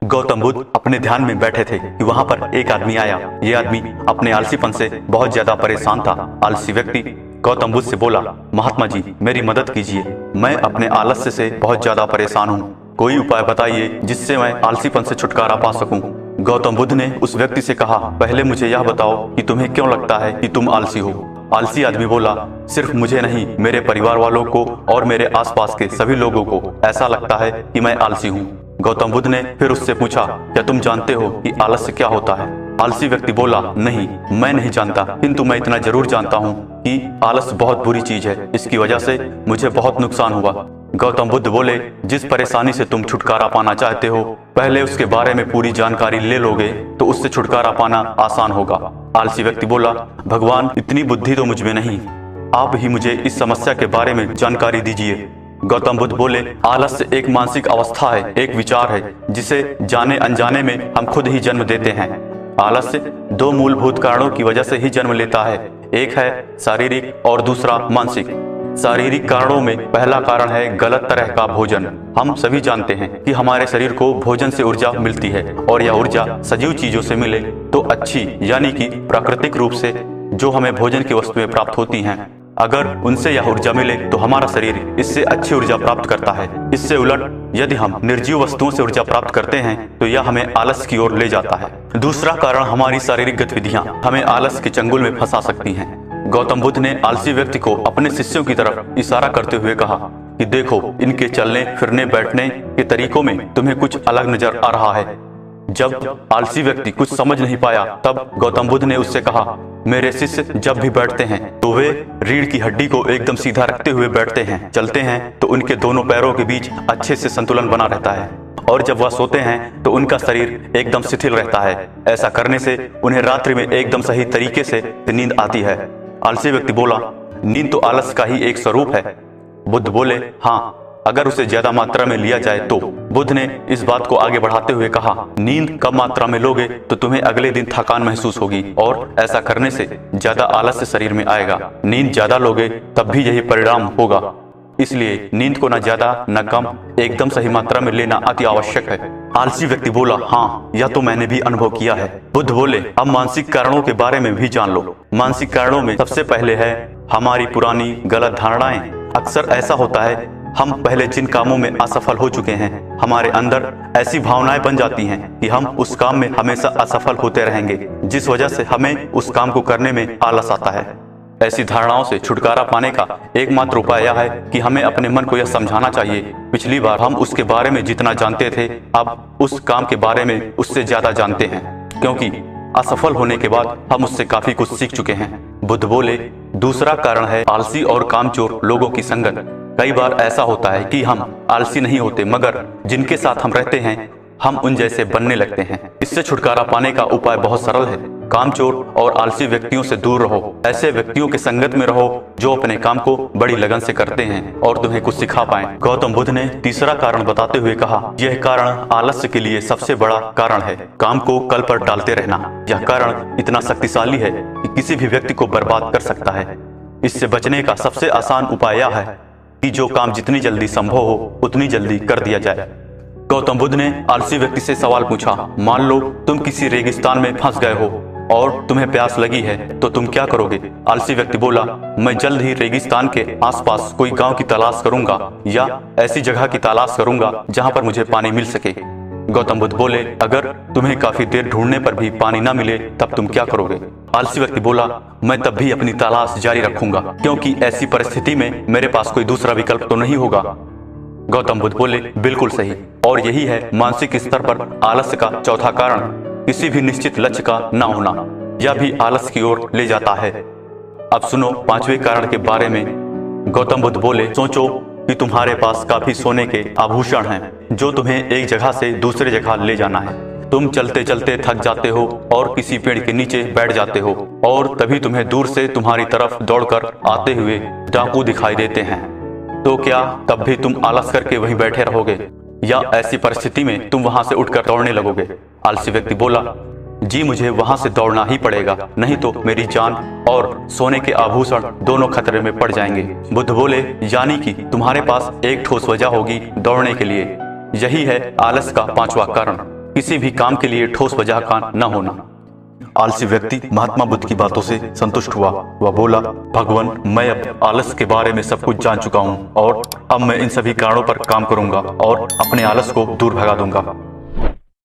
गौतम बुद्ध अपने ध्यान में बैठे थे कि वहां पर एक आदमी आया। ये आदमी अपने आलसीपन से बहुत ज्यादा परेशान था। आलसी व्यक्ति गौतम बुद्ध से बोला, महात्मा जी मेरी मदद कीजिए, मैं अपने आलस्य से बहुत ज्यादा परेशान हूँ। कोई उपाय बताइए जिससे मैं आलसीपन से छुटकारा पा सकूं। गौतम बुद्ध ने उस व्यक्ति से कहा, पहले मुझे यह बताओ कि तुम्हें क्यों लगता है कि तुम आलसी हो। आलसी आदमी बोला, सिर्फ मुझे नहीं, मेरे परिवार वालों को और मेरे आसपास के सभी लोगों को ऐसा लगता है कि मैं आलसी हूँ। गौतम बुद्ध ने फिर उससे पूछा, क्या तुम जानते हो कि आलस्य क्या होता है? आलसी व्यक्ति बोला, नहीं, मैं नहीं जानता, किंतु मैं इतना जरूर जानता हूँ कि आलस्य बहुत बुरी चीज है। इसकी वजह से मुझे बहुत नुकसान हुआ। गौतम बुद्ध बोले, जिस परेशानी से तुम छुटकारा पाना चाहते हो, पहले उसके बारे में पूरी जानकारी ले लोगे तो उससे छुटकारा पाना आसान होगा। आलसी व्यक्ति बोला, भगवान इतनी बुद्धि तो मुझ में नहीं, आप ही मुझे इस समस्या के बारे में जानकारी दीजिए। गौतम बुद्ध बोले, आलस्य एक मानसिक अवस्था है, एक विचार है जिसे जाने अनजाने में हम खुद ही जन्म देते हैं। आलस्य दो मूलभूत कारणों की वजह से ही जन्म लेता है, एक है शारीरिक और दूसरा मानसिक। शारीरिक कारणों में पहला कारण है गलत तरह का भोजन। हम सभी जानते हैं कि हमारे शरीर को भोजन से ऊर्जा मिलती है और यह ऊर्जा सजीव चीजों से मिले तो अच्छी, यानी कि प्राकृतिक रूप से जो हमें भोजन की वस्तुएं प्राप्त होती हैं, अगर उनसे यह ऊर्जा मिले तो हमारा शरीर इससे अच्छी ऊर्जा प्राप्त करता है। इससे उलट यदि हम निर्जीव वस्तुओं से ऊर्जा प्राप्त करते हैं तो यह हमें आलस्य की ओर ले जाता है। दूसरा कारण हमारी शारीरिक गतिविधियां हमें आलस्य के चंगुल में फंसा सकती हैं। गौतम बुद्ध ने आलसी व्यक्ति को अपने शिष्यों की तरफ इशारा करते हुए कहा कि देखो, इनके चलने फिरने बैठने के तरीकों में तुम्हें कुछ अलग नजर आ रहा है। जब आलसी व्यक्ति कुछ समझ नहीं पाया तब गौतम बुद्ध ने उससे कहा, मेरे शिष्य जब भी बैठते हैं तो वे रीढ़ की हड्डी को एकदम सीधा रखते हुए बैठते हैं। चलते हैं तो उनके दोनों पैरों के बीच अच्छे से संतुलन बना रहता है, और जब वह सोते हैं तो उनका शरीर एकदम शिथिल रहता है। ऐसा करने से उन्हें रात्रि में एकदम सही तरीके से नींद आती है। आलसी व्यक्ति बोला, नींद तो आलस का ही एक स्वरूप है। बुद्ध बोले, हाँ, अगर उसे ज्यादा मात्रा में लिया जाए तो। बुद्ध ने इस बात को आगे बढ़ाते हुए कहा, नींद कम मात्रा में लोगे तो तुम्हें अगले दिन थकान महसूस होगी और ऐसा करने से ज्यादा आलस्य शरीर में आएगा। नींद ज्यादा लोगे तब भी यही परिणाम होगा। इसलिए नींद को न ज्यादा न कम, एकदम सही मात्रा में लेना अति आवश्यक है। आलसी व्यक्ति बोला, हाँ, यह तो मैंने भी अनुभव किया है। बुद्ध बोले, अब मानसिक कारणों के बारे में भी जान लो। मानसिक कारणों में सबसे पहले है हमारी पुरानी गलत धारणाएं। अक्सर ऐसा होता है, हम पहले जिन कामों में असफल हो चुके हैं, हमारे अंदर ऐसी भावनाएं बन जाती हैं कि हम उस काम में हमेशा असफल होते रहेंगे, जिस वजह से हमें उस काम को करने में आलस आता है। ऐसी धारणाओं से छुटकारा पाने का एकमात्र उपाय यह है कि हमें अपने मन को यह समझाना चाहिए, पिछली बार हम उसके बारे में जितना जानते थे, अब उस काम के बारे में उससे ज्यादा जानते हैं, क्योंकि असफल होने के बाद हम उससे काफी कुछ सीख चुके हैं। बुद्ध बोले, दूसरा कारण है आलसी और कामचोर लोगों की संगत। कई बार ऐसा होता है कि हम आलसी नहीं होते, मगर जिनके साथ हम रहते हैं हम उन जैसे बनने लगते हैं। इससे छुटकारा पाने का उपाय बहुत सरल है। कामचोर और आलसी व्यक्तियों से दूर रहो। ऐसे व्यक्तियों के संगत में रहो जो अपने काम को बड़ी लगन से करते हैं और तुम्हें कुछ सिखा पाएं। गौतम बुद्ध ने तीसरा कारण बताते हुए कहा, यह कारण आलस्य के लिए सबसे बड़ा कारण है, काम को कल पर डालते रहना। यह कारण इतना शक्तिशाली है कि किसी भी व्यक्ति को बर्बाद कर सकता है। इससे बचने का सबसे आसान उपाय यह है कि जो काम जितनी जल्दी संभव हो उतनी जल्दी कर दिया जाए। गौतम बुद्ध ने आलसी व्यक्ति से सवाल पूछा, मान लो तुम किसी रेगिस्तान में फंस गए हो और तुम्हें प्यास लगी है तो तुम क्या करोगे? आलसी व्यक्ति बोला, मैं जल्द ही रेगिस्तान के आसपास कोई गांव की तलाश करूंगा या ऐसी जगह की तलाश करूंगा जहां पर मुझे पानी मिल सके। गौतम बुद्ध बोले, अगर तुम्हें काफी देर ढूंढने पर भी पानी न मिले तब तुम क्या करोगे? आलसी व्यक्ति बोला, मैं तब भी अपनी तलाश जारी रखूंगा, क्योंकि ऐसी परिस्थिति में मेरे पास कोई दूसरा विकल्प तो नहीं होगा। गौतम बुद्ध बोले, बिल्कुल सही, और यही है मानसिक स्तर पर आलस्य का चौथा कारण, किसी भी निश्चित लक्ष्य का न होना। यह भी आलस्य की ओर ले जाता है। अब सुनो पांचवें कारण के बारे में। गौतम बुद्ध बोले, सोचो कि तुम्हारे पास काफी सोने के आभूषण हैं जो तुम्हें एक जगह से दूसरे जगह ले जाना है। तुम चलते चलते थक जाते हो और किसी पेड़ के नीचे बैठ जाते हो और तभी तुम्हें दूर से तुम्हारी तरफ दौड़कर आते हुए डाकू दिखाई देते हैं। तो क्या तब भी तुम आलस करके वहीं बैठे रहोगे या ऐसी परिस्थिति में तुम वहां से उठकर दौड़ने लगोगे? आलसी व्यक्ति बोला, जी मुझे वहां से दौड़ना ही पड़ेगा, नहीं तो मेरी जान और सोने के आभूषण दोनों खतरे में पड़ जाएंगे। बुद्ध बोले, यानी कि तुम्हारे पास एक ठोस वजह होगी दौड़ने के लिए। यही है आलस का पांचवा कारण। किसी भी काम के लिए ठोस वजह का न होना। आलसी व्यक्ति महात्मा बुद्ध की बातों से संतुष्ट हुआ। वह बोला, भगवान, मैं अब आलस के बारे में सब कुछ जान चुका हूँ और अब मैं इन सभी कारणों पर काम करूंगा और अपने आलस को दूर भगा दूंगा।